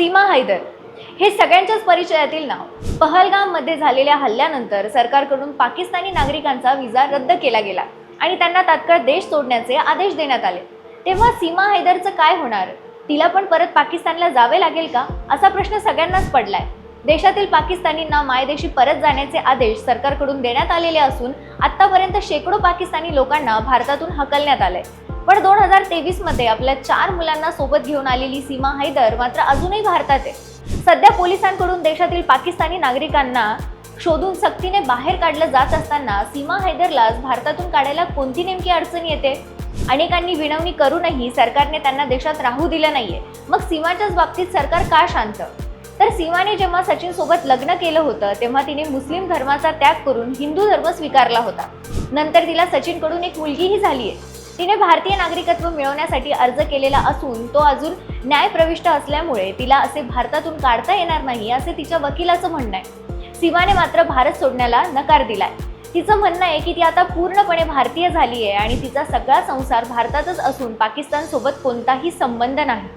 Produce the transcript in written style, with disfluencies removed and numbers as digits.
सीमा हैदर हे सगळ्यांच्याच परिचयातील नाव. पहलगाममध्ये झालेल्या हल्ल्यानंतर सरकारकडून पाकिस्तानी नागरिकांचा व्हिसा रद्द केला गेला आणि त्यांना तात्काळ देश सोडण्याचे आदेश देण्यात आले. तेव्हा सीमा हैदरचं काय होणार? तिला पण परत पाकिस्तानला जावे लागेल का, असा प्रश्न सगळ्यांनाच पडलाय. देशातील पाकिस्तानींना मायदेशी परत जाण्याचे आदेश सरकारकडून देण्यात आलेले असून आतापर्यंत शेकडो पाकिस्तानी लोकांना भारतातून हकलण्यात आलंय. पण 2023 मध्ये आपल्या 4 मुलांना सोबत घेऊन आलेली सीमा हैदर मात्र अजूनही भारतात आहे. सध्या पोलिसांकडून देशातील पाकिस्तानी नागरिकांना शोधून सक्तीने बाहेर काढलं जात असताना सीमा हैदरलाच भारतातून काढायला कोणती नेमकी अडचण येते? अनेकांनी विनवणी करूनही सरकारने त्यांना देशात राहू दिलं नाहीये. मग सीमाच्याच बाबतीत सरकार का शांत? तर सीमाने जेव्हा सचिन सोबत लग्न केलं होतं तेव्हा तिने मुस्लिम धर्माचा त्याग करून हिंदू धर्म स्वीकारला होता. नंतर तिला सचिनकडून एक मुलगीही झालीये. तिने भारतीय नागरिकत्व मिळवण्यासाठी अर्ज केलेला असून तो अजून न्यायप्रविष्ट असल्यामुळे तिला असे भारतातून काढता येणार नाही असे तिच्या वकिलाचं म्हणणं आहे. सीमाने मात्र भारत सोडण्याला नकार दिलाय. तिचं म्हणणं आहे की ती आता पूर्णपणे भारतीय झाली आहे आणि तिचा सगळा संसार भारतातच असून पाकिस्तान सोबत कोणताही संबंध नाही.